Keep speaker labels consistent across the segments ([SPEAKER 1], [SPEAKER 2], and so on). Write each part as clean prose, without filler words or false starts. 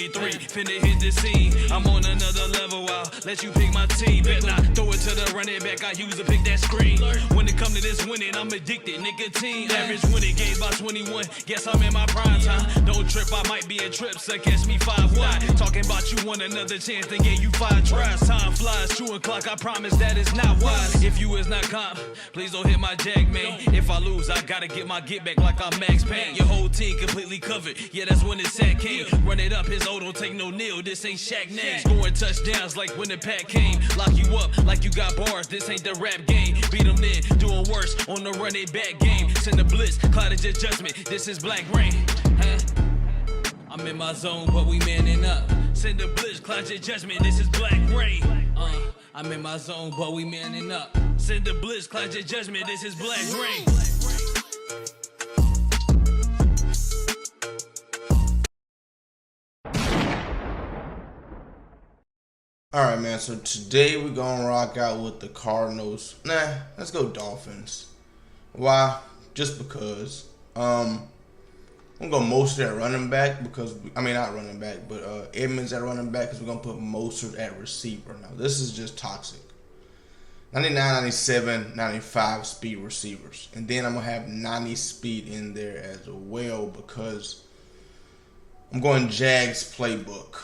[SPEAKER 1] 23, finna hit the scene. I'm on another level, I'll let you pick my team. Bet not throw it to the running back, I use to pick that screen. When it come to this winning, I'm addicted, nicotine. Average winning games by 21, guess I'm in my prime time. Don't trip, I might be a trip, so catch me 5 wide. Talking about you want another chance, then gave you 5 tries. Time flies, 2 o'clock, I promise that is not wise. If you is not comp, please don't hit my jack, man. If I lose, I gotta get my get back like I'm Max Payne. Your whole team completely covered, yeah, that's when the sack came. Run it up, his old don't take no kneel, this ain't Shaq name. Scoring touchdowns like when the pack came. Lock you up like you got bars, this ain't the rap game. Beat them then, doing worse on the running back game. Send the blitz, cloudage adjustment, this is Blackreign. I'm in my zone, but we manning up. Send the blitz, cloudage adjustment, this is Blackreign. I'm in my zone, but we manning up. Send the blitz, cloudage adjustment, this is Blackreign.
[SPEAKER 2] Alright, man, so today we're gonna rock out with the Cardinals. Nah, let's go Dolphins. Why? Just because. I'm gonna go Mostert at running back because, I mean, not running back, but Edmonds at running back because we're gonna put Mostert at receiver. Now, this is just toxic. 99, 97, 95 speed receivers. And then I'm gonna have 90 speed in there as well because I'm going Jags playbook.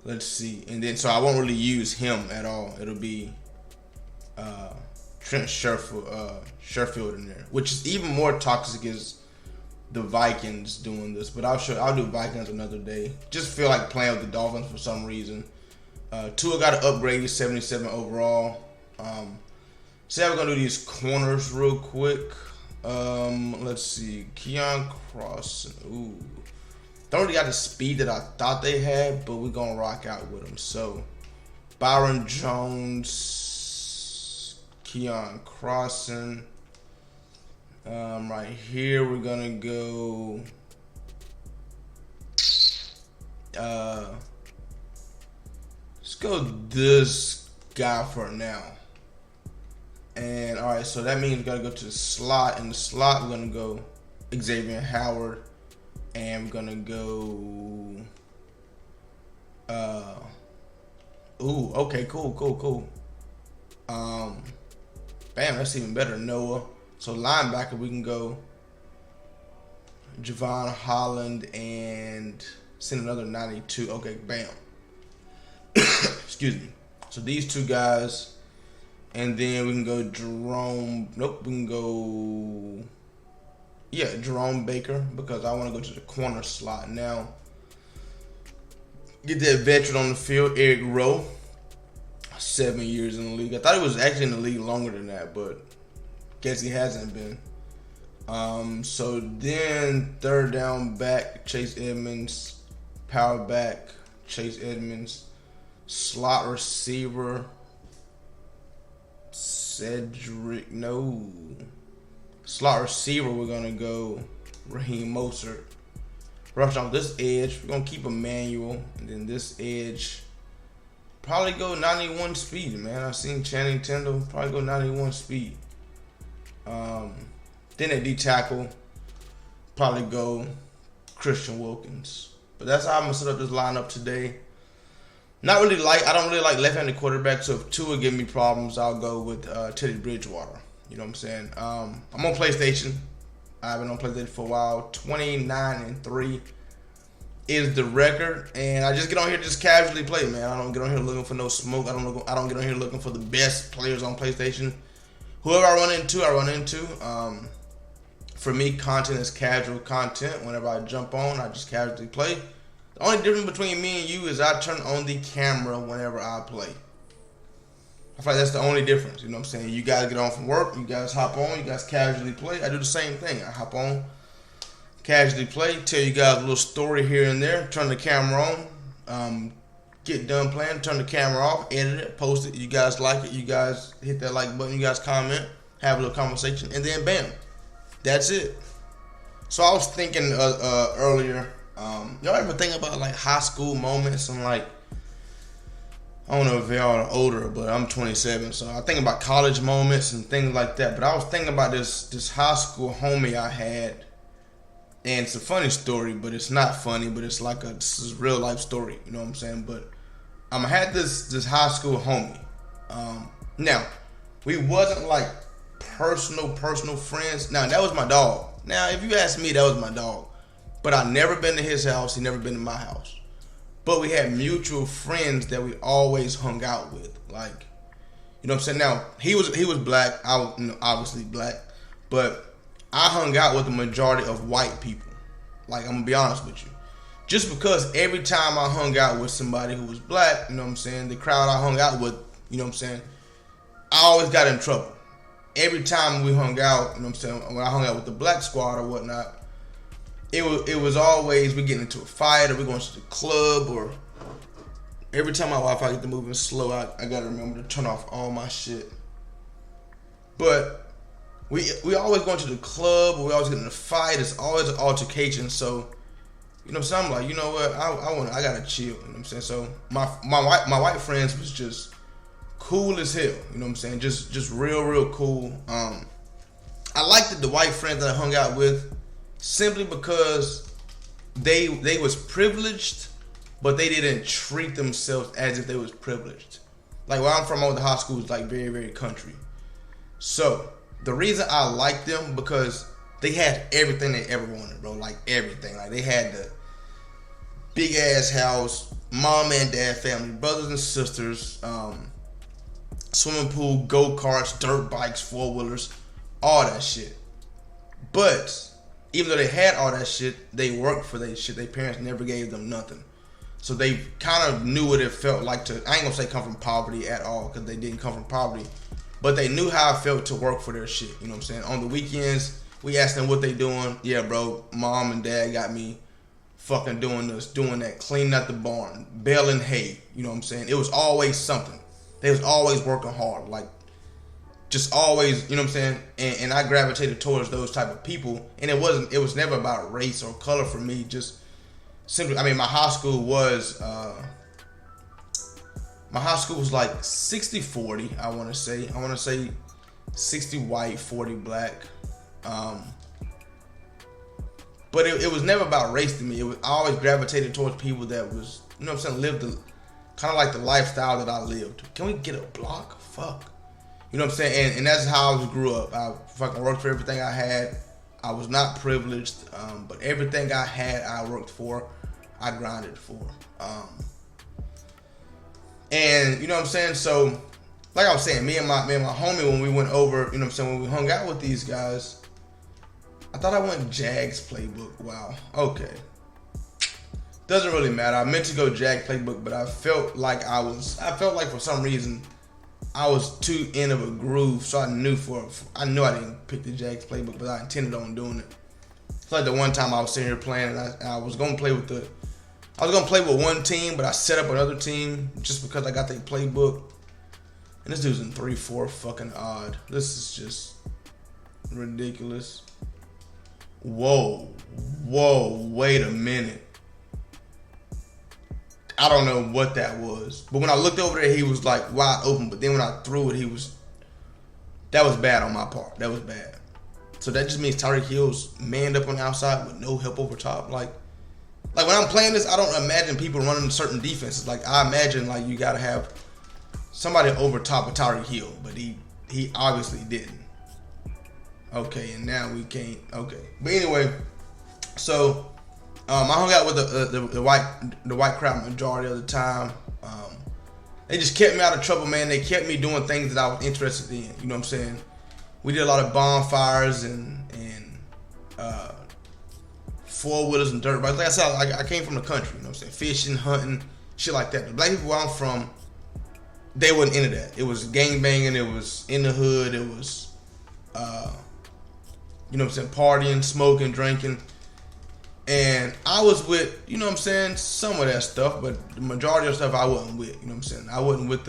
[SPEAKER 2] Let's see, and then so I won't really use him at all. It'll be Trent Sherfield in there, which is even more toxic is the Vikings doing this. But I'll do Vikings another day. Just feel like playing with the Dolphins for some reason. Tua got an upgrade, 77 overall. So we're gonna do these corners real quick. Let's see, Keon Cross. Ooh. Don't really got the speed that I thought they had, but we're going to rock out with them. So, Byron Jones, Keon Crossan. Right here, we're going to go. Let's go this guy for now. And, all right, so that means we got to go to the slot. In the slot, we're going to go Xavier Howard. And we're gonna go. Ooh, okay, cool. Bam, that's even better. Noah. So linebacker, we can go Javon Holland and send another 92. Okay, bam. Excuse me. So these two guys, and then we can go Jerome. Nope, we can go. Yeah, Jerome Baker, because I want to go to the corner slot now. Get that veteran on the field, Eric Rowe. 7 years in the league. I thought he was actually in the league longer than that, but guess he hasn't been. So then third down back, Chase Edmonds. Power back, Chase Edmonds. Slot receiver, Cedric, no. Slot receiver, we're going to go Raheem Mostert. Rush off this edge. We're going to keep Emmanuel. And then this edge, probably go 91 speed, man. I've seen Channing Tindall probably go 91 speed. Then at D-tackle, probably go Christian Wilkins. But that's how I'm going to set up this lineup today. I don't really like left-handed quarterbacks, so if Tua give me problems, I'll go with Teddy Bridgewater. You know what I'm saying? I'm on PlayStation. I've been on PlayStation for a while. 29-3 is the record, and I just get on here just casually play, man. I don't get on here looking for no smoke. I don't get on here looking for the best players on PlayStation. Whoever I run into, For me, content is casual content. Whenever I jump on, I just casually play. The only difference between me and you is I turn on the camera whenever I play. I feel like that's the only difference, you know what I'm saying? You guys get on from work, you guys hop on, you guys casually play. I do the same thing. I hop on, casually play, tell you guys a little story here and there, turn the camera on, get done playing, turn the camera off, edit it, post it. You guys like it, you guys hit that like button, you guys comment, have a little conversation, and then bam, that's it. So I was thinking earlier, y'all ever think about like high school moments and like, I don't know if y'all are older, but I'm 27, so I think about college moments and things like that. But I was thinking about this high school homie I had And it's a funny story, but it's not funny, but it's like this is a real life story, you know what I'm saying? But I had this high school homie. Now, we wasn't like personal friends. Now, that was my dog. Now, if you ask me, that was my dog. But I never been to his house. He never been to my house. But we had mutual friends that we always hung out with. Like, you know what I'm saying? Now, he was black. I was obviously black. But I hung out with the majority of white people. Like, I'm going to be honest with you. Just because every time I hung out with somebody who was black, you know what I'm saying, the crowd I hung out with, you know what I'm saying, I always got in trouble. Every time we hung out, you know what I'm saying, when I hung out with the black squad or whatnot, it was always we getting into a fight or we going to the club, or every time my Wi-Fi get to moving slow, I got to remember to turn off all my shit. But we always going to the club, or we always get in a fight. It's always an altercation. So, you know what I'm saying, I'm like, you know what, I got to chill, you know what I'm saying. So my white friends was just cool as hell, you know what I'm saying, just real cool. I liked the white friends that I hung out with simply because they was privileged, but they didn't treat themselves as if they was privileged. Like where I'm from, all the high school is like very, very country. So the reason I liked them because they had everything they ever wanted, bro. Like everything. Like they had the big ass house, mom and dad family, brothers and sisters, swimming pool, go-karts, dirt bikes, four-wheelers, all that shit. But even though they had all that shit, they worked for their shit. Their parents never gave them nothing. So they kind of knew what it felt like to, I ain't gonna say come from poverty at all, because they didn't come from poverty, but they knew how it felt to work for their shit, you know what I'm saying? On the weekends, we asked them what they doing. Yeah, bro, mom and dad got me fucking doing this, doing that, cleaning out the barn, baling hay, you know what I'm saying? It was always something. They was always working hard, like just always, you know what I'm saying? And I gravitated towards those type of people, and it was never about race or color for me. Just simply, I mean, my high school was like 60-40. I want to say 60 white, 40 black. But it was never about race to me. I always gravitated towards people that was, you know what I'm saying, lived kind of like the lifestyle that I lived. Can we get a block? Fuck. You know what I'm saying? And that's how I grew up. I fucking worked for everything I had. I was not privileged, but everything I had, I worked for. I grinded for. And you know what I'm saying? So, like I was saying, me and my homie, when we went over, you know what I'm saying, when we hung out with these guys, I thought I went Jags playbook. Wow. Okay. Doesn't really matter. I meant to go Jag playbook, but I felt like for some reason I was too in of a groove, so I knew I didn't pick the Jags playbook, but I intended on doing it. It's like the one time I was sitting here playing, and I was gonna play with one team, but I set up another team just because I got their playbook. And this dude's in 3-4 fucking odd. This is just ridiculous. Whoa, wait a minute. I don't know what that was. But when I looked over there, he was like wide open. But then when I threw it, that was bad on my part. That was bad. So that just means Tyreek Hill's manned up on the outside with no help over top. Like when I'm playing this, I don't imagine people running certain defenses. Like I imagine like you gotta have somebody over top of Tyreek Hill, but he obviously didn't. Okay, and now we can't. Okay, but anyway, so I hung out with the white crowd majority of the time. They just kept me out of trouble, man. They kept me doing things that I was interested in. You know what I'm saying? We did a lot of bonfires and four-wheelers and dirt bikes. Like I said, I came from the country. You know what I'm saying? Fishing, hunting, shit like that. The black people where I'm from, they wasn't into that. It was gang banging. It was in the hood. It was, you know what I'm saying, partying, smoking, drinking. And I was with, you know what I'm saying, some of that stuff, but the majority of stuff I wasn't with. You know what I'm saying? I wasn't with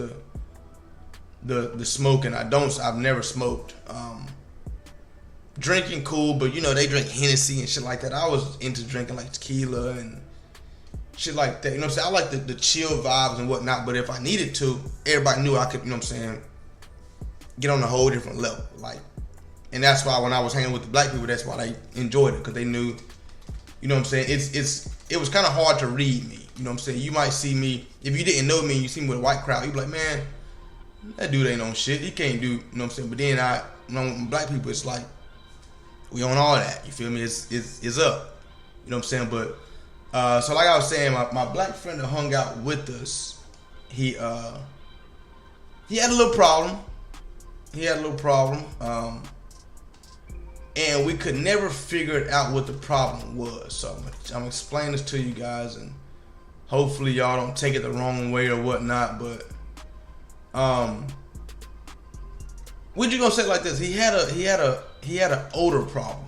[SPEAKER 2] the smoking. I've never smoked. Drinking cool, but you know, they drink Hennessy and shit like that. I was into drinking like tequila and shit like that. You know what I'm saying? I like the chill vibes and whatnot, but if I needed to, everybody knew I could, you know what I'm saying, get on a whole different level. Like, and that's why when I was hanging with the black people, that's why they enjoyed it, because they knew You know what I'm saying? It was kind of hard to read me. You know what I'm saying? You might see me, if you didn't know me and you see me with a white crowd, you'd be like, man, that dude ain't on shit. He can't do, you know what I'm saying? But then when black people, it's like, we on all that. You feel me? It's up. You know what I'm saying? But, so like I was saying, my black friend that hung out with us, he had a little problem. And we could never figure out what the problem was. So I'm explaining this to you guys, and hopefully y'all don't take it the wrong way or whatnot. But what you gonna say it like this? He had an odor problem.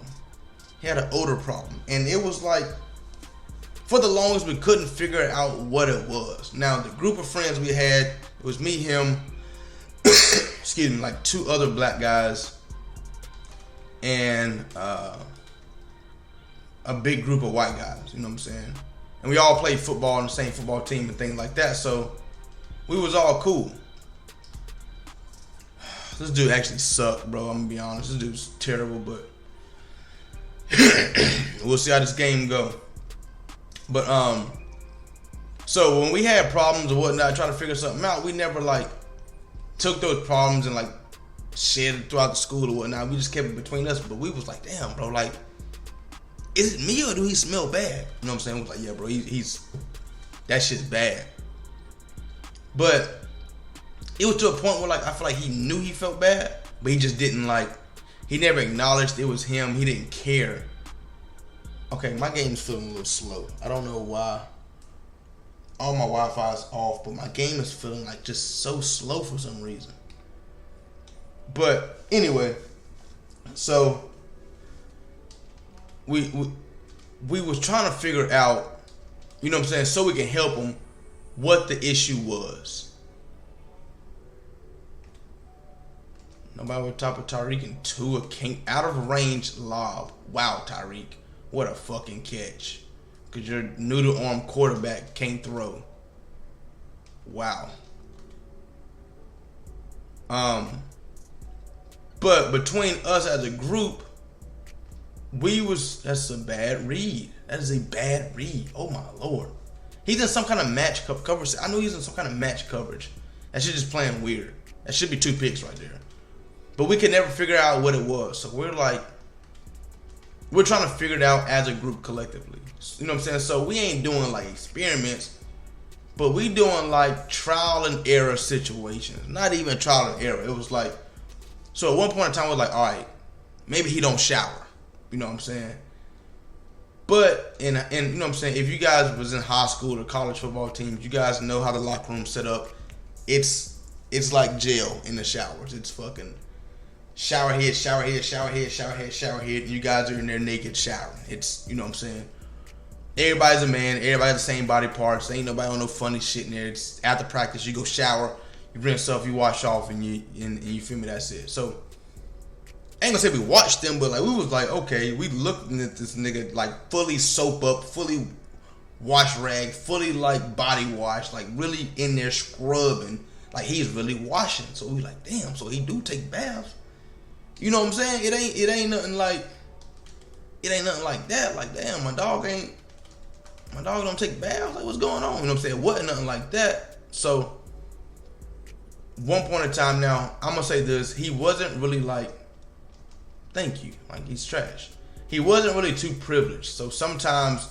[SPEAKER 2] He had an odor problem, and it was like, for the longest we couldn't figure out what it was. Now the group of friends we had, it was me, him, excuse me, like 2 other black guys, and a big group of white guys, you know what I'm saying? And we all played football on the same football team and things like that, so we was all cool. This dude actually sucked, bro, I'm gonna be honest. This dude's terrible, but we'll see how this game go. But so when we had problems or whatnot, trying to figure something out, we never like took those problems and like shared it throughout the school or whatnot. We just kept it between us. But we was like, damn, bro, like, is it me or do he smell bad? You know what I'm saying? We was like, yeah, bro, he's that shit's bad. But it was to a point where like I feel like he knew he felt bad, but he just didn't like. He never acknowledged it was him. He didn't care. Okay, my game's feeling a little slow. I don't know why. All my Wi-Fi is off, but my game is feeling like just so slow for some reason. But anyway, so we was trying to figure out, you know what I'm saying, so we can help him, what the issue was. Nobody over top of Tyreek, and Tua came out of range lob. Wow, Tyreek, what a fucking catch. Because your noodle arm quarterback can't throw. Wow. But between us as a group, that's a bad read. That is a bad read. Oh my Lord. He's in some kind of match coverage. I know he's in some kind of match coverage. That shit just playing weird. That should be 2 picks right there. But we could never figure out what it was. So we're trying to figure it out as a group collectively. You know what I'm saying? So we ain't doing like experiments, but we doing like trial and error situations. Not even trial and error. It was like, so at one point in time, we're like, all right, maybe he don't shower. You know what I'm saying? But, and you know what I'm saying, if you guys was in high school or college football teams, you guys know how the locker room's set up. It's like jail in the showers. It's fucking shower head, shower head, shower head, shower head, shower head, and you guys are in there naked showering. It's, you know what I'm saying? Everybody's a man. Everybody has the same body parts. Ain't nobody on no funny shit in there. It's after practice, you go shower, you bring stuff, you wash off, and you feel me. That's it. So I ain't gonna say we watched them, but like we was like, okay, we looking at this nigga like fully soap up, fully wash rag, fully like body wash, like really in there scrubbing, like he's really washing. So we like, damn. So he do take baths. You know what I'm saying? It ain't nothing like that. Like, damn, my dog don't take baths. Like, what's going on? You know what I'm saying? It wasn't nothing like that. So, one point in time now, I'm gonna say this: he wasn't really like, thank you. Like, he's trash. He wasn't really too privileged. So sometimes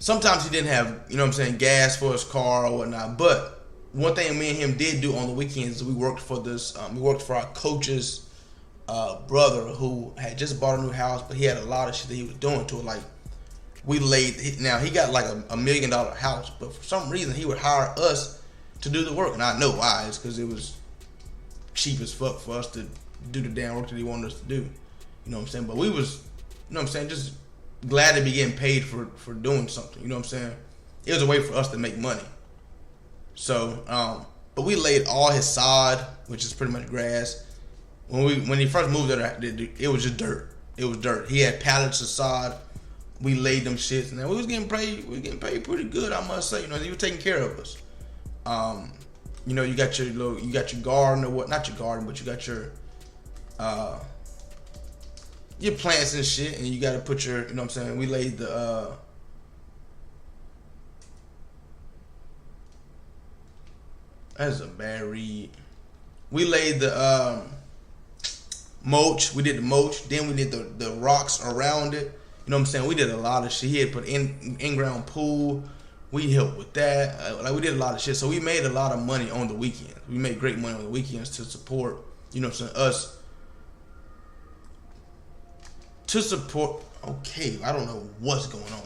[SPEAKER 2] he didn't have, you know what I'm saying, gas for his car or whatnot. But one thing me and him did do on the weekends is we worked for our coach's brother who had just bought a new house, but he had a lot of shit that he was doing to it. Like, now he got like $1 million house, but for some reason he would hire us to do the work. And I know why. It's because it was cheap as fuck for us to do the damn work that he wanted us to do. You know what I'm saying? But we was, you know what I'm saying, just glad to be getting paid for doing something. You know what I'm saying? It was a way for us to make money. So, but we laid all his sod, which is pretty much grass. When he first moved there, it was just dirt. It was dirt. He had pallets of sod. We laid them shits, and we was getting paid. We was getting paid pretty good, I must say. You know, he was taking care of us. You know, you got your garden or what? Not your garden, but you got your your plants and shit, and you got to put your, you know what I'm saying. We laid the that's a bad read. We laid the mulch. We did the mulch. Then we did the rocks around it. You know what I'm saying? We did a lot of shit. He had put in-ground pool. We helped with that. Like, we did a lot of shit. So we made a lot of money on the weekends. We made great money on the weekends to support, you know what I'm saying, us. To support, okay, I don't know what's going on.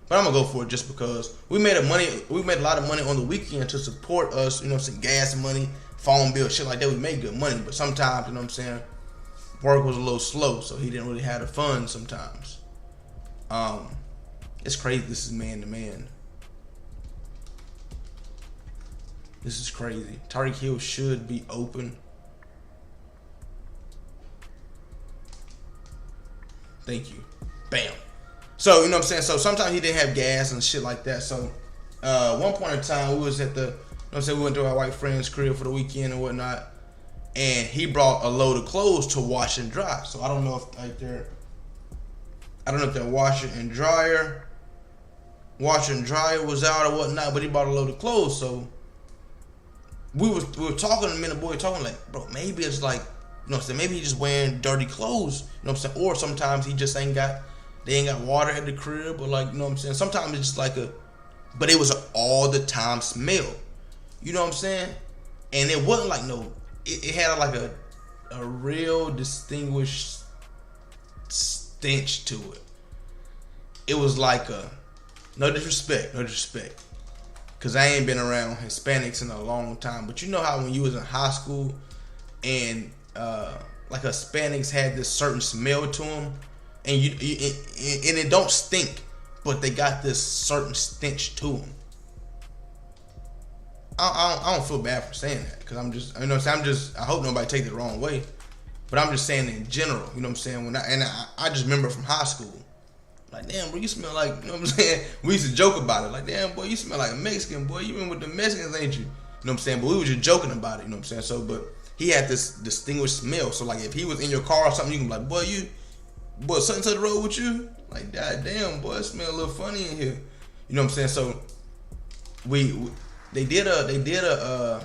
[SPEAKER 2] But I'm gonna go for it just because we made a lot of money on the weekend to support us, you know what I'm saying, gas money, phone bill, shit like that. We made good money, but sometimes, you know what I'm saying, work was a little slow, so he didn't really have the funds sometimes. It's crazy. This is man to man. This is crazy. Tyreek Hill should be open. Thank you. Bam. So, you know what I'm saying? So sometimes he didn't have gas and shit like that. So one point in time we was at the, you know what I'm saying, we went to our white friend's crib for the weekend and whatnot. And he brought a load of clothes to wash and dry. So I don't know if like they're washer and dryer was out or whatnot, but he bought a load of clothes. So we were talking, and me and the boy talking like, bro, maybe it's like, you know what I'm saying, maybe he just wearing dirty clothes, you know what I'm saying, or sometimes he just ain't got water at the crib, or like, you know what I'm saying, sometimes it's just like but it was an all the time smell, you know what I'm saying, and it wasn't like it had like a real distinguished stench to it. It was like no disrespect, because I ain't been around Hispanics in a long time, but you know how when you was in high school and like Hispanics had this certain smell to them, and and it don't stink, but they got this certain stench to them. I don't feel bad for saying that, because I'm just, you know what I'm saying, I hope nobody take it the wrong way, but I'm just saying in general, you know what I'm saying, I just remember from high school, like, damn, bro, you smell like, you know what I'm saying, we used to joke about it, like, damn, boy, you smell like a Mexican, boy, you been with the Mexicans, ain't you? You know what I'm saying, but we were just joking about it, you know what I'm saying, so, but he had this distinguished smell, so like, if he was in your car or something, you can be like, boy, something to the road with you? Like, god damn, boy, it smell a little funny in here, you know what I'm saying, so, they did a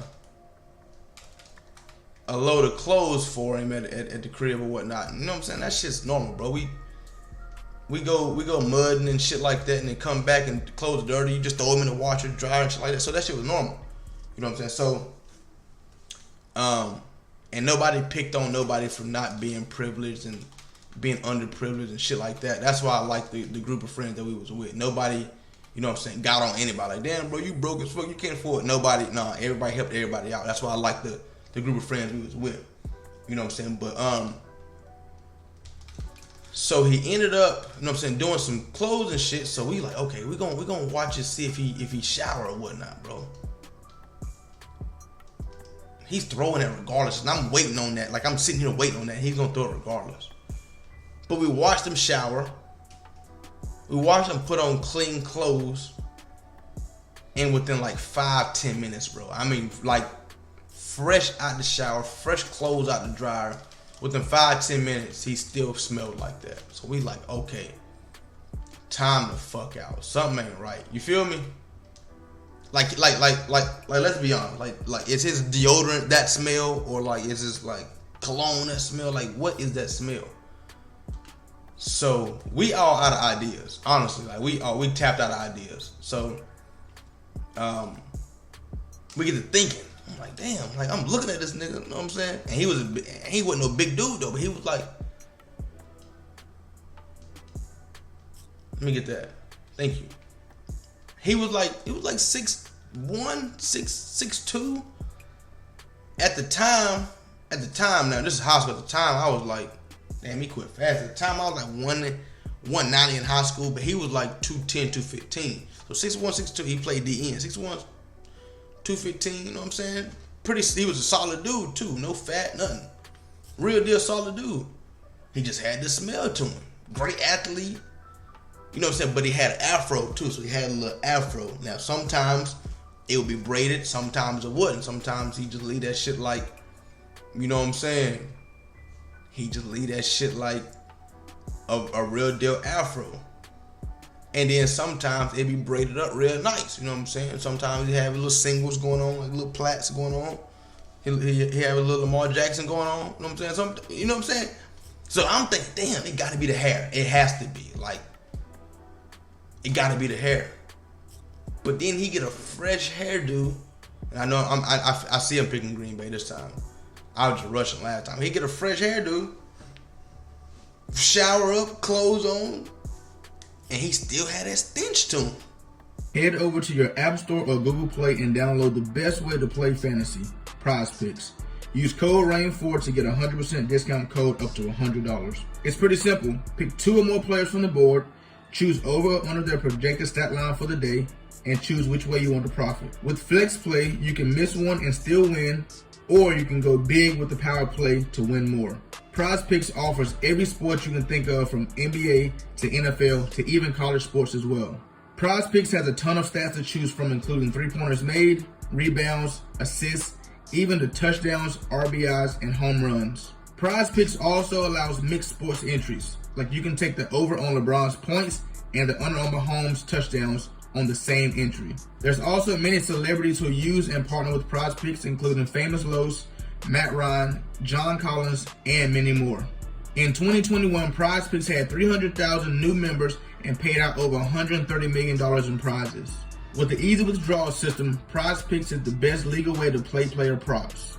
[SPEAKER 2] load of clothes for him at the crib or whatnot. You know what I'm saying? That shit's normal, bro. We go mudding and shit like that, and then come back and clothes are dirty. You just throw them in the washer, dryer and shit like that. So that shit was normal. You know what I'm saying? So, and nobody picked on nobody for not being privileged and being underprivileged and shit like that. That's why I like the group of friends that we was with. Nobody, you know what I'm saying, got on anybody. Like, damn, bro, you broke as fuck, you can't afford it. Nobody, nah, everybody helped everybody out. That's why I like the group of friends we was with. You know what I'm saying? But, so he ended up, you know what I'm saying, doing some clothes and shit. So we like, okay, we're gonna watch and see if he shower or whatnot, bro. He's throwing it regardless, and I'm waiting on that. Like, I'm sitting here waiting on that. He's gonna throw it regardless. But we watched him shower. We watched him put on clean clothes, and within like 5-10 minutes, bro. I mean, like, fresh out the shower, fresh clothes out the dryer. Within 5-10 minutes, he still smelled like that. So we like, okay, time to fuck out. Something ain't right. You feel me? Like, let's be honest. Like, is his deodorant that smell, or like, is his like cologne that smell? Like, what is that smell? So we all out of ideas, honestly. Like, we tapped out of ideas. So we get to thinking. I'm like, damn, like, I'm looking at this nigga, you know what I'm saying? And he wasn't no big dude though, but he was like, let me get that. Thank you. He was like 6'1", 6'2". At the time, now this is high school. At the time, I was like, damn, he quit fast. At the time, I was like 190 in high school, but he was like 210, 215. So 6'1", 6'2", he played DN. 6'1", 215, you know what I'm saying? He was a solid dude too. No fat, nothing. Real deal solid dude. He just had this smell to him. Great athlete. You know what I'm saying? But he had an afro too, so he had a little afro. Now, sometimes it would be braided, sometimes it wouldn't. Sometimes he just leave that shit like, you know what I'm saying? He just leave that shit like a real deal afro. And then sometimes it be braided up real nice, you know what I'm saying? Sometimes he have little singles going on, like little plaits going on. He have a little Lamar Jackson going on, you know what I'm saying? You know what I'm saying? So I'm thinking, damn, it gotta be the hair. It has to be. Like, it gotta be the hair. But then he get a fresh hairdo. And I know I see him picking Green Bay this time. I was just rushing last time. He get a fresh hairdo, shower up, clothes on, and he still had that stench to him.
[SPEAKER 3] Head over to your App Store or Google Play and download the best way to play fantasy, PrizePicks. Use code RAIN4 to get a 100% discount code up to $100. It's pretty simple. Pick 2 or more players from the board, choose over or under their projected stat line for the day, and choose which way you want to profit. With Flex Play, you can miss one and still win, or you can go big with the power play to win more. PrizePicks offers every sport you can think of, from NBA to NFL to even college sports as well. PrizePicks has a ton of stats to choose from, including 3-pointers made, rebounds, assists, even the touchdowns, RBIs, and home runs. PrizePicks also allows mixed sports entries, like you can take the over on LeBron's points and the under on Mahomes' touchdowns on the same entry. There's also many celebrities who use and partner with PrizePicks, including Famous Los, Matt Ryan, John Collins, and many more. In 2021, PrizePicks had 300,000 new members and paid out over $130 million in prizes. With the easy withdrawal system, PrizePicks is the best legal way to play player props.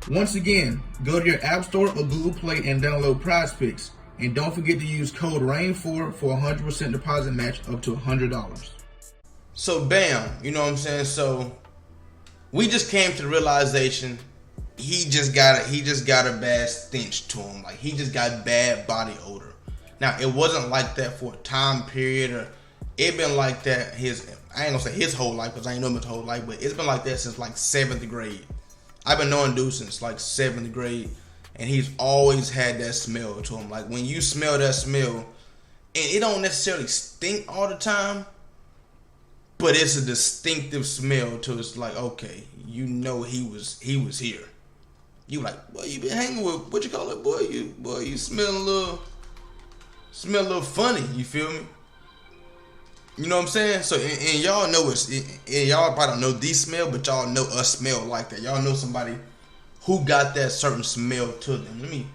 [SPEAKER 3] Once again, go to your App Store or Google Play and download PrizePicks. And don't forget to use code RAIN4 for a 100% deposit match up to $100.
[SPEAKER 2] So bam, you know what I'm saying? So we just came to the realization he just got a bad stench to him. Like, he just got bad body odor. Now, it wasn't like that for a time period, or it been like that I ain't gonna say his whole life, because I ain't known him his whole life, but it's been like that since like 7th grade. I've been knowing dude since like 7th grade, and he's always had that smell to him. Like, when you smell that smell, and it don't necessarily stink all the time, but it's a distinctive smell to it's like, okay, you know he was here. You like, boy, you been hanging with, what you call it, boy, you smell a little funny, you feel me? You know what I'm saying? So, and y'all know and y'all probably don't know these smell, but y'all know a smell like that. Y'all know somebody who got that certain smell to them. Let me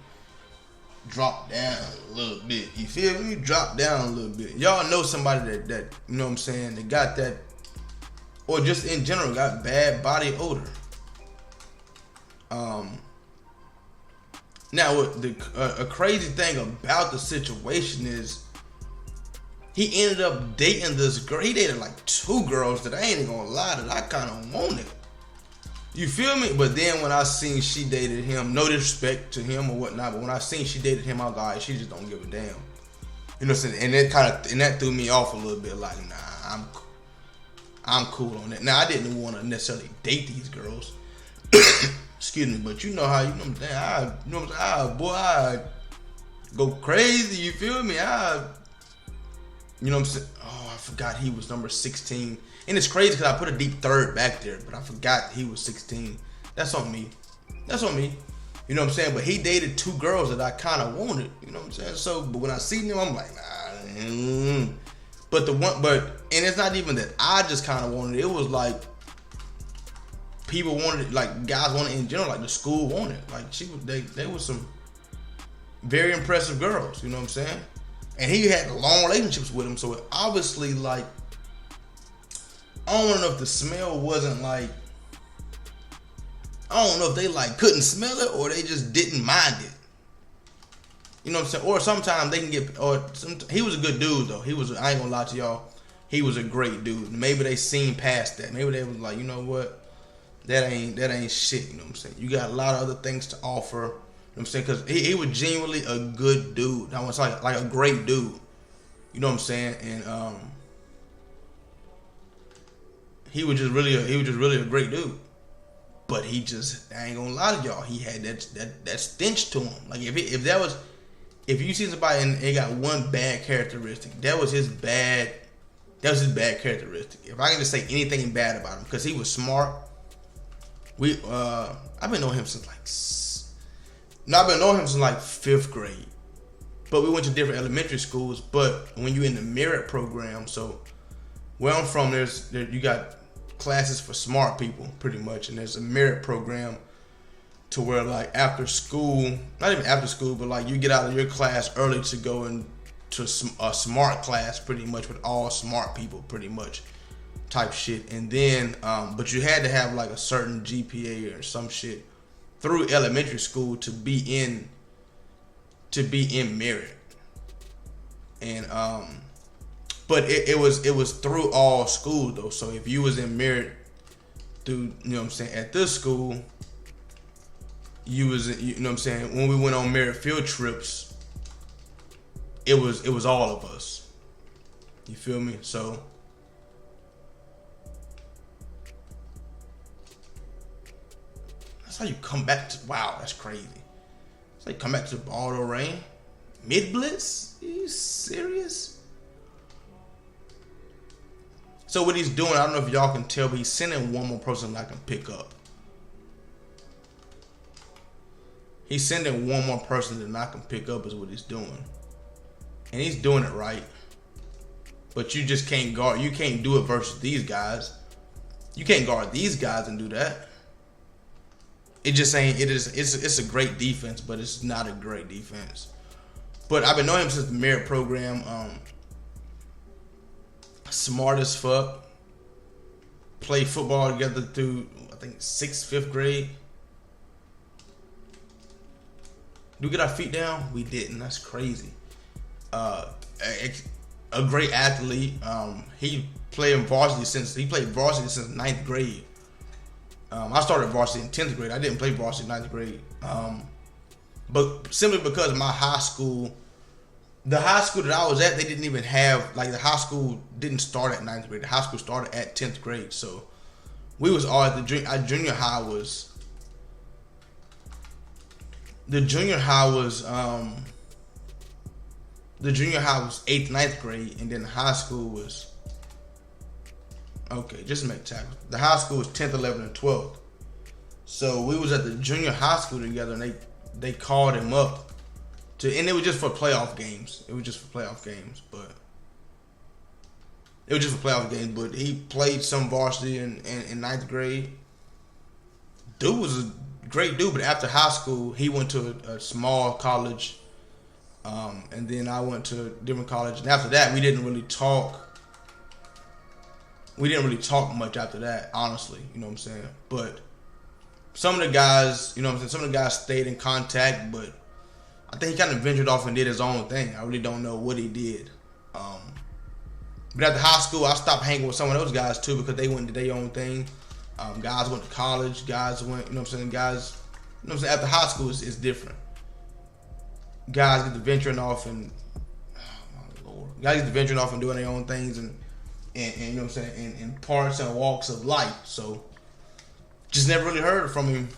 [SPEAKER 2] drop down a little bit. You feel me? Drop down a little bit. Y'all know somebody that you know what I'm saying, that got that, or just in general got bad body odor. Now, a crazy thing about the situation is he ended up dating this girl. He dated like 2 girls that I ain't gonna lie, that I kind of wanted. You feel me? But then when I seen she dated him, no disrespect to him or whatnot, but when I seen she dated him, I was like, she just don't give a damn. You know what I'm saying? And that threw me off a little bit. Like, nah, I'm cool on that. Now, I didn't want to necessarily date these girls. Excuse me, but you know how, you know what I'm saying? I go crazy. You feel me? You know what I'm saying? Oh, I forgot he was number 16. And it's crazy because I put a deep third back there, but I forgot he was 16. That's on me. You know what I'm saying? But he dated 2 girls that I kind of wanted. You know what I'm saying? So, but when I seen him, I'm like, nah. But and it's not even that I just kind of wanted it. It was like people wanted it, like guys wanted it in general, like the school wanted it. Like they were some very impressive girls. You know what I'm saying? And he had long relationships with them, so it obviously, like, I don't know if the smell wasn't like, I don't know if they like couldn't smell it or they just didn't mind it. You know what I'm saying? Or sometimes they can get, he was a good dude though. I ain't gonna lie to y'all, he was a great dude. Maybe they seen past that. Maybe they was like, you know what, that ain't shit. You know what I'm saying? You got a lot of other things to offer. You know what I'm saying? Because he was genuinely a good dude. I was like a great dude. You know what I'm saying? And he was just really a great dude. But he just, I ain't gonna lie to y'all, he had that stench to him. Like if you see somebody and they got one bad characteristic, that was his bad characteristic. If I can just say anything bad about him, because he was smart. I've been knowing him since like 5th grade. But we went to different elementary schools. But when you're in the merit program, so where I'm from, you got classes for smart people pretty much, and there's a merit program to where like after school, not even after school, but like you get out of your class early to go into a smart class pretty much with all smart people pretty much type shit. And then but you had to have like a certain GPA or some shit through elementary school to be in merit. And but it was through all schools though. So if you was in merit through, you know what I'm saying, at this school, you was, you know what I'm saying, when we went on merit field trips, it was all of us. You feel me? So that's how you come back to, wow, that's crazy. That's how you come back to Blackreign. Mid blitz? Are you serious? So what he's doing, I don't know if y'all can tell, but he's sending one more person that I can pick up. He's sending one more person that I can pick up is what he's doing. And he's doing it right. But you just can't guard. You can't do it versus these guys. You can't guard these guys and do that. It just ain't, it's a great defense, but it's not a great defense. But I've been knowing him since the merit program. Smart as fuck. Played football together through, I think, 6th, 5th grade. Do we get our feet down? We didn't. That's crazy. A great athlete. He played varsity since 9th grade. I started varsity in 10th grade. I didn't play varsity in 9th grade. But simply because my high school, the high school that I was at, they didn't even have, like, the high school didn't start at 9th grade. The high school started at 10th grade. So we was all at our junior high was, the junior high was 8th, 9th grade, and then the high school was, okay, just to make tackles. The high school was 10th, 11th, and 12th. So we was at the junior high school together, and they called him up and it was just for playoff games. But he played some varsity in 9th grade. Dude was a great dude, but after high school, he went to a small college, and then I went to a different college. And after that, we didn't really talk. We didn't really talk much after that, honestly. You know what I'm saying? But some of the guys, you know what I'm saying, some of the guys stayed in contact, but I think he kind of ventured off and did his own thing. I really don't know what he did. But after high school, I stopped hanging with some of those guys too because they went to their own thing. Guys went to college. Guys went, you know what I'm saying, guys, you know what I'm saying, after high school it's different. Guys get to venturing off and, oh my Lord. Guys get to venturing off and doing their own things and you know what I'm saying, in parts and walks of life. So just never really heard from him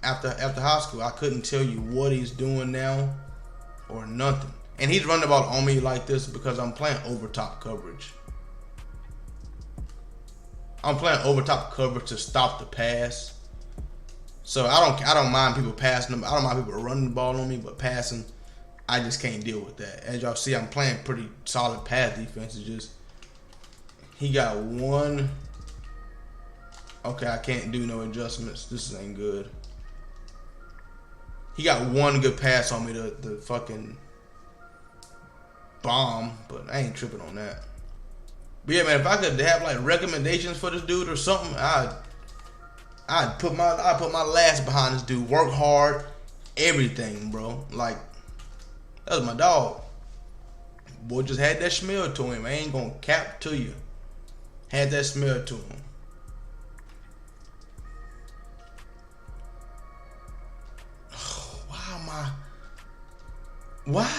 [SPEAKER 2] after high school. I couldn't tell you what he's doing now or nothing. And he's running the ball on me like this because I'm playing over top coverage. I'm playing over top coverage to stop the pass. So I don't mind people passing them. I don't mind people running the ball on me, but passing, I just can't deal with that. As y'all see, I'm playing pretty solid pass defense. It's just he got one. Okay, I can't do no adjustments. This ain't good. He got one good pass on me to fucking bomb, but I ain't tripping on that. But yeah, man, if I could have like recommendations for this dude or something, I'd put my last behind this dude. Work hard, everything, bro. Like, that was my dog. Boy just had that smell to him. I ain't gonna cap to you. Had that smell to him. Why?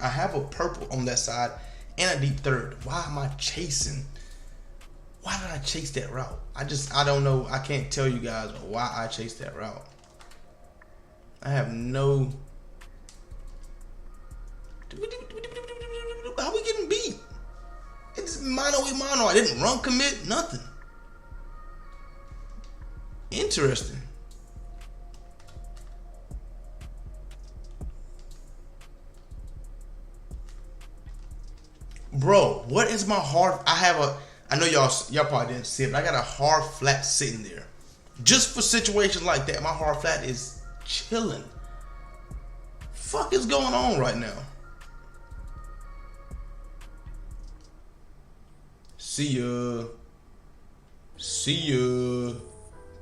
[SPEAKER 2] I have a purple on that side and a deep third. Why am I chasing? Why did I chase that route? I don't know. I can't tell you guys why I chased that route. I have no. How we getting beat? It's mono with mono. I didn't run commit, nothing. Interesting. Bro, what is my hard? I know y'all probably didn't see it, but I got a hard flat sitting there. Just for situations like that, my hard flat is chilling. Fuck is going on right now? See ya.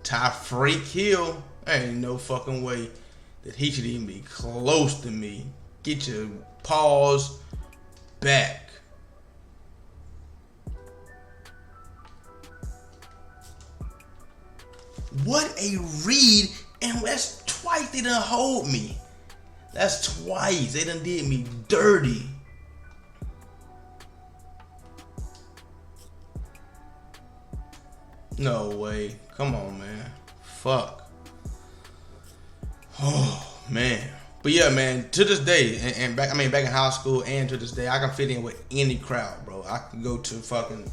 [SPEAKER 2] Tyreek Hill. Ain't no fucking way that he should even be close to me. Get your paws back. What a read, and that's twice they done hold me. That's twice. They done did me dirty. No way. Come on, man. Fuck. Oh, man. But yeah, man, to this day, and back in high school and to this day, I can fit in with any crowd, bro. I can go to fucking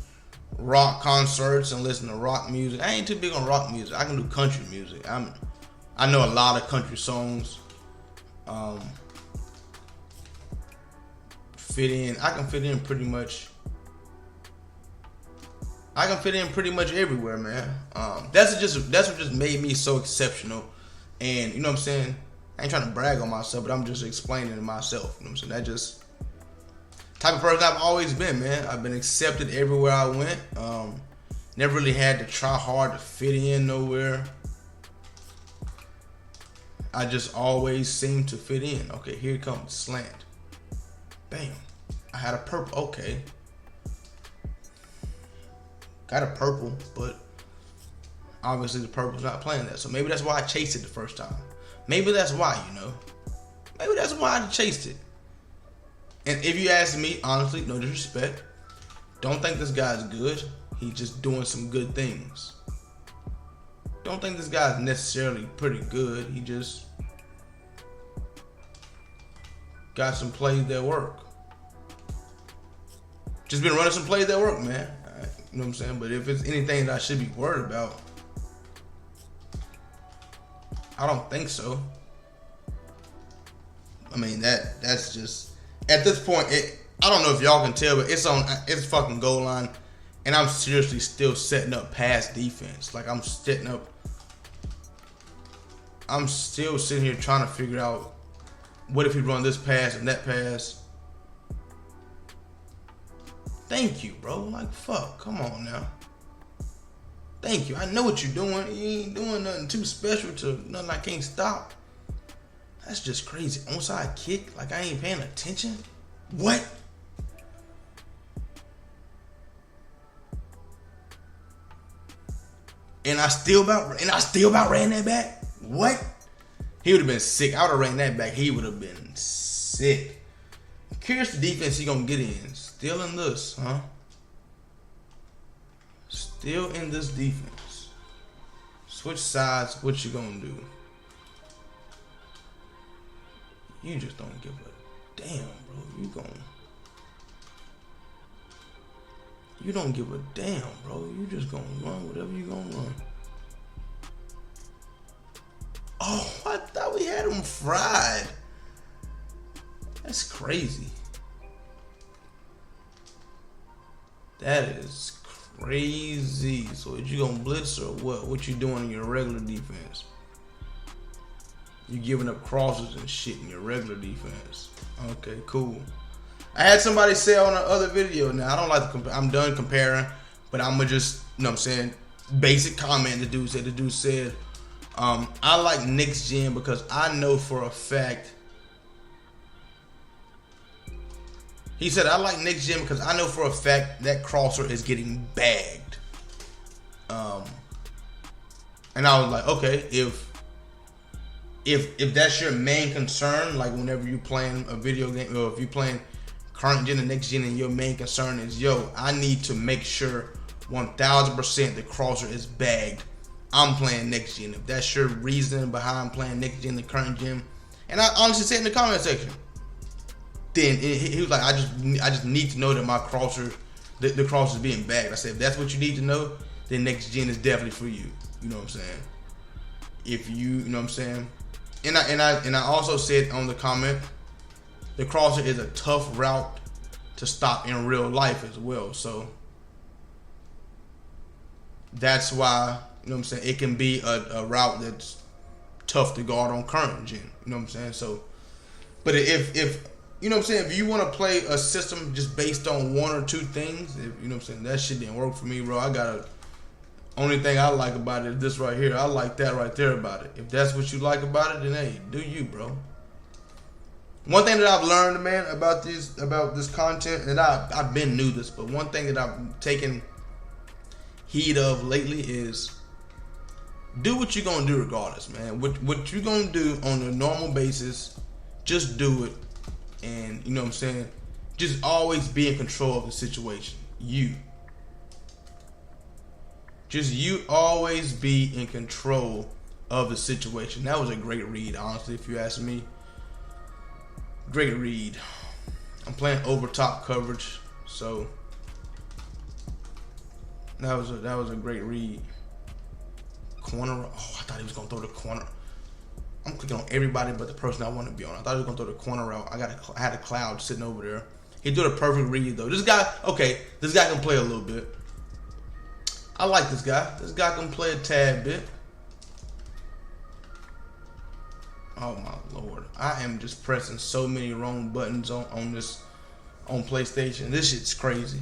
[SPEAKER 2] rock concerts and listen to rock music. I ain't too big on rock music. I can do country music. I know a lot of country songs. I can fit in pretty much everywhere, man. That's what just made me so exceptional. And you know what I'm saying? I ain't trying to brag on myself, but I'm just explaining to myself. You know what I'm saying? That just type of person I've always been, man. I've been accepted everywhere I went. Never really had to try hard to fit in nowhere. I just always seemed to fit in. Okay, here comes slant. Bam. I had a purple. Okay. Got a purple, but obviously the purple's not playing that. So maybe that's why I chased it the first time. Maybe that's why, you know. Maybe that's why I chased it. And if you ask me, honestly, no disrespect, don't think this guy's good. He's just doing some good things. Don't think this guy's necessarily pretty good. He just got some plays that work. Just been running some plays that work, man. You know what I'm saying? But if it's anything that I should be worried about, I don't think so. I mean, that's just, at this point, I don't know if y'all can tell, but it's fucking goal line, and I'm seriously still setting up pass defense. Like, I'm still sitting here trying to figure out, what if he run this pass and that pass? Thank you, bro. Like, fuck. Come on now. Thank you. I know what you're doing. You ain't doing nothing too special to nothing I can't stop. That's just crazy. Onside kick? Like, I ain't paying attention? What? And I still about ran that back? What? He would have been sick. I would have ran that back. He would have been sick. I'm curious the defense he gonna get in. Still in this, huh? Still in this defense. Switch sides. What you gonna do? You just don't give a damn, bro. You don't give a damn, bro. You just gonna run whatever you gonna run. Oh, I thought we had him fried. That's crazy. That is crazy. So you gonna blitz or what? What you doing in your regular defense? You giving up crosses and shit in your regular defense. Okay, cool. I had somebody say on the other video, now I don't like to compare, I'm done comparing, but I'm gonna just, you know what I'm saying, basic comment the dude said, I like next gen because I know for a fact, he said, I like next gen because I know for a fact that crosser is getting bagged. And I was like, okay, if that's your main concern, like whenever you playing a video game, or if you playing current gen and next gen and your main concern is, yo, I need to make sure 1000% the crosser is bagged, I'm playing next gen. If that's your reason behind playing next gen, the current gen, and I honestly said in the comment section, then he was like, I just need to know that my crosser, the crosser is being bagged. I said, if that's what you need to know, then next gen is definitely for you. You know what I'm saying? If you know what I'm saying? And I also said on the comment, the crosser is a tough route to stop in real life as well. So that's why, you know what I'm saying, it can be a route that's tough to guard on current gen. You know what I'm saying? So, but if you know what I'm saying, if you want to play a system just based on one or two things, if, you know what I'm saying, that shit didn't work for me, bro. Only thing I like about it is this right here. I like that right there about it. If that's what you like about it, then hey, do you, bro. One thing that I've learned, man, about this content, and I've been new this, but one thing that I've taken heed of lately is do what you're gonna do regardless, man. What you're gonna do on a normal basis, just do it. And you know what I'm saying, just always be in control of the situation. You always be in control of the situation. That was a great read, honestly, if you ask me. Great read. I'm playing over top coverage, so that was a great read. Corner. Oh, I thought he was gonna throw the corner. I'm clicking on everybody but the person I want to be on. I thought he was gonna throw the corner route. I had a cloud sitting over there. He did a perfect read though. This guy can play a little bit. I like this guy. This guy can play a tad bit. Oh my lord. I am just pressing so many wrong buttons on PlayStation. This shit's crazy.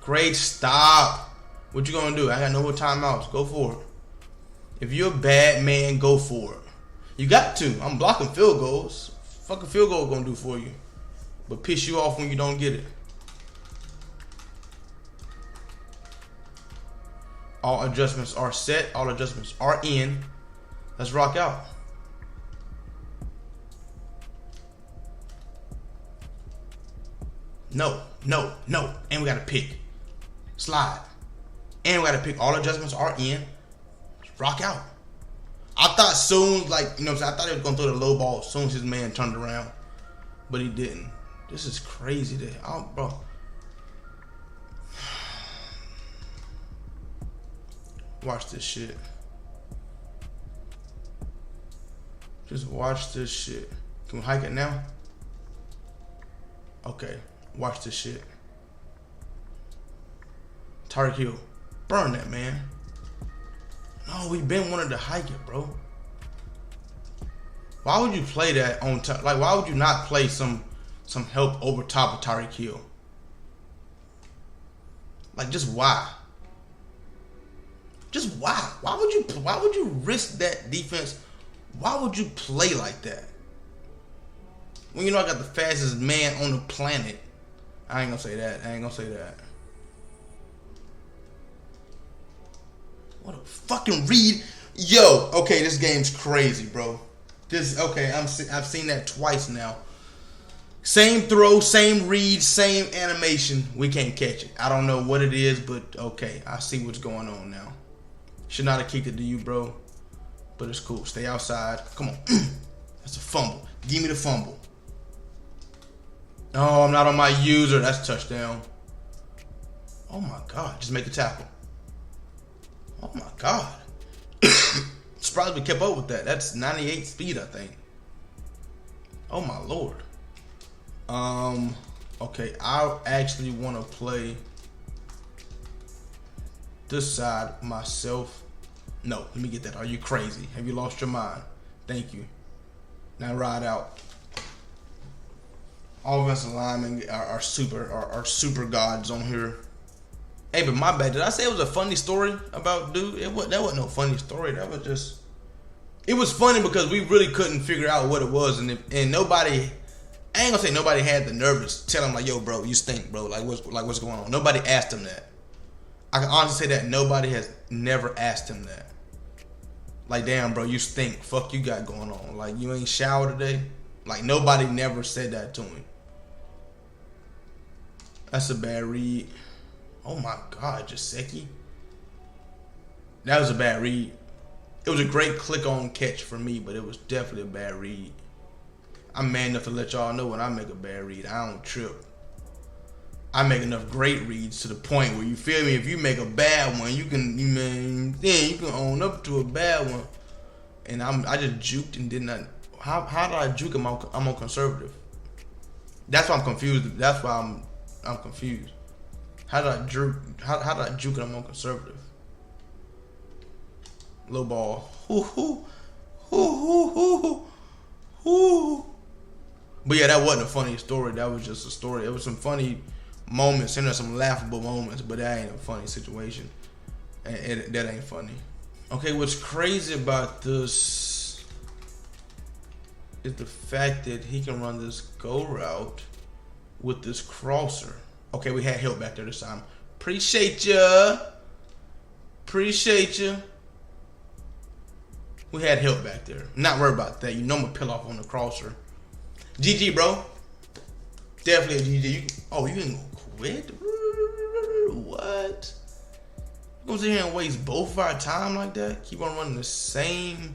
[SPEAKER 2] Great stop. What you gonna do? I got no more timeouts. Go for it. If you're a bad man, go for it. You got to. I'm blocking field goals. Fucking field goal gonna do for you. But piss you off when you don't get it. All adjustments are set. All adjustments are in. Let's rock out. No. And we got to pick. Slide. And we got to pick. All adjustments are in. Let's rock out. I thought soon, like, you know what I'm saying, I thought he was going to throw the low ball as soon as his man turned around. But he didn't. This is crazy. Bro. Watch this shit. Just watch this shit. Can we hike it now? Okay. Watch this shit. Tyreek Hill. Burn that, man. No, we been wanting to hike it, bro. Why would you play that on top? Like, why would you not play some help over top of Tyreek Hill? Like, just why? Just why? Why would you risk that defense? Why would you play like that? When you know I got the fastest man on the planet. I ain't gonna say that. What a fucking read. Yo, okay, this game's crazy, bro. I've seen that twice now. Same throw, same read, same animation. We can't catch it. I don't know what it is, but okay, I see what's going on now. Should not have kicked it to you, bro. But it's cool. Stay outside. Come on. That's a fumble. Give me the fumble. No, I'm not on my user. That's touchdown. Oh my God. Just make a tackle. Oh my God. Surprised we kept up with that. That's 98 speed, I think. Oh my Lord. Okay, I actually want to play this side myself. No, let me get that. Are you crazy? Have you lost your mind? Thank you. Now ride out. Offensive linemen are super gods on here. Hey, but my bad. Did I say it was a funny story about dude? That wasn't no funny story. That was just. It was funny because we really couldn't figure out what it was, and nobody. I ain't gonna say nobody had the nerve to tell him like, "Yo, bro, you stink, bro." What's going on? Nobody asked him that. I can honestly say that nobody has never asked him that. Like, damn, bro, you stink. Fuck you got going on. Like, you ain't showered today. Like, nobody never said that to him. That's a bad read. Oh my God, Jaceki. That was a bad read. It was a great click on catch for me, but it was definitely a bad read. I'm man enough to let y'all know when I make a bad read. I don't trip. I make enough great reads to the point where, you feel me, if you make a bad one, you can own up to a bad one. And I just juked and did not. How did I juke him? I'm on conservative. That's why I'm confused. That's why I'm confused. How did I juke? How did I juke him? I'm on conservative. Low ball. But yeah, that wasn't a funny story. That was just a story. It was some funny moments and some laughable moments, but that ain't a funny situation. And that ain't funny. Okay, what's crazy about this is the fact that he can run this go route with this crosser. Okay, we had help back there this time. Appreciate ya. Appreciate ya. We had help back there. Not worried about that. You know I'm gonna peel off on the crosser. GG, bro. Definitely a GG. You ain't gonna quit? What? You gonna sit here and waste both of our time like that? Keep on running the same.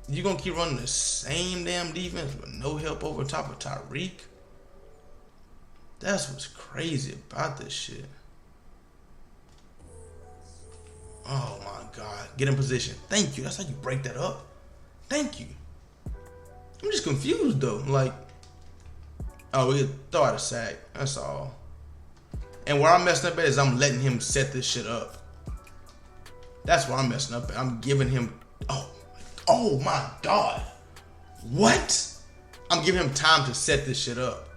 [SPEAKER 2] You gonna keep running the same damn defense with no help over top of Tyreek? That's what's crazy about this shit. Oh my God. Get in position. Thank you. That's how you break that up. Thank you. I'm just confused though. Like, oh, we could throw out a sack. That's all. And where I'm messing up at is I'm letting him set this shit up. That's where I'm messing up at. I'm giving him, oh my God. What? I'm giving him time to set this shit up.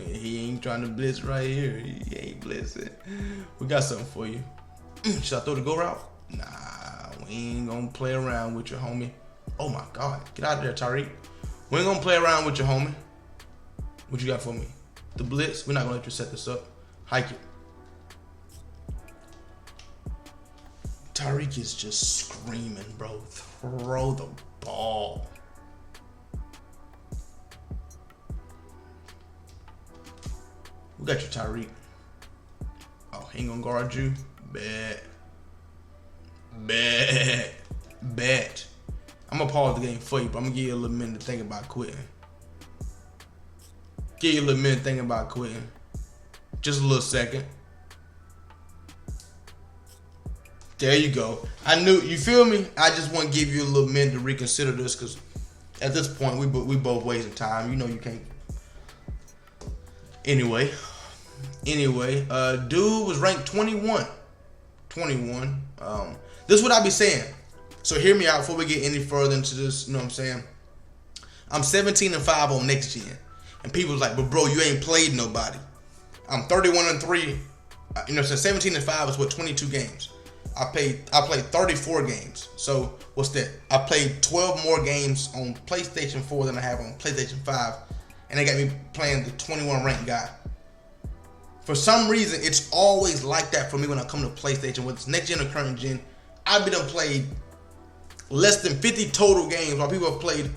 [SPEAKER 2] He ain't trying to blitz right here. He ain't blitzing. We got something for you. Should I throw the go route? Nah, we ain't gonna play around with your homie. Oh my God, get out of there, Tyreek. We ain't gonna play around with your homie. What you got for me? The blitz? We're not gonna let you set this up. Hike it. Tyreek is just screaming, bro. Throw the ball. We got you, Tyreek. Oh, he ain't gonna guard you? Bet. I'm gonna pause the game for you, but I'm gonna give you a little minute to think about quitting. Give you a little minute thinking about quitting. Just a little second. There you go. I knew, you feel me? I just want to give you a little minute to reconsider this, because at this point, we both wasting time. You know you can't. Anyway, dude was ranked 21. This is what I be saying. So hear me out before we get any further into this. You know what I'm saying? I'm 17-5 on next gen, and people's like, but bro, you ain't played nobody. I'm 31-3. You know, so 17-5 is what, 22 games. I played 34 games. So what's that? I played 12 more games on PlayStation 4 than I have on PlayStation 5, and they got me playing the 21 ranked guy. For some reason, it's always like that for me when I come to PlayStation, whether it's next gen or current gen. I've been played less than 50 total games, while people have played,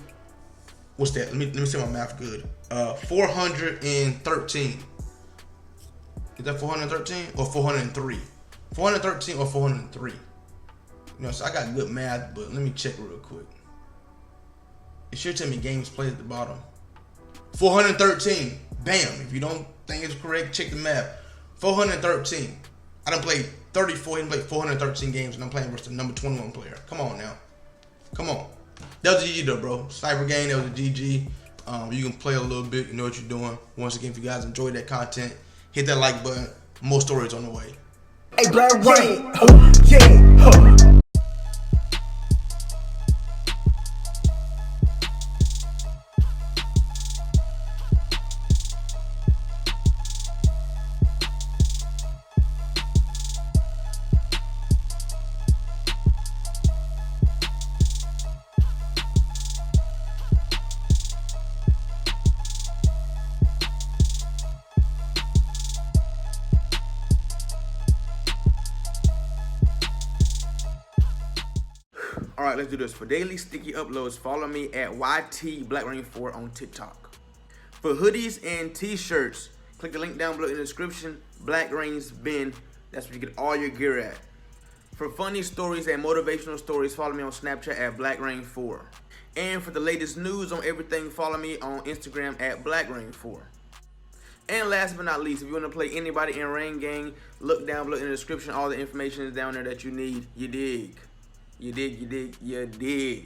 [SPEAKER 2] what's that? Let me see my math good. 413. Is that 413 or 403? 413 or 403. You know, so I got good math, but let me check real quick. It should tell me games played at the bottom. 413. Bam. If you don't think it's correct, check the math. 413. I done played 34. He done played 413 games, and I'm playing versus the number 21 player. Come on now. Come on. That was a GG though, bro. Sniper game, that was a GG. You can play a little bit. You know what you're doing. Once again, if you guys enjoyed that content, hit that like button. More stories on the way.
[SPEAKER 4] Hey, Blackreign, yeah.
[SPEAKER 3] Alright, let's do this. For daily sticky uploads, follow me at YT Blackreign4 on TikTok. For hoodies and t-shirts, click the link down below in the description. Blackreign's bin. That's where you get all your gear at. For funny stories and motivational stories, follow me on Snapchat at Blackreign4. And for the latest news on everything, follow me on Instagram at Blackreign4. And last but not least, if you want to play anybody in Rain Gang, look down below in the description. All the information is down there that you need. You dig?
[SPEAKER 5] You dig, you dig, you dig.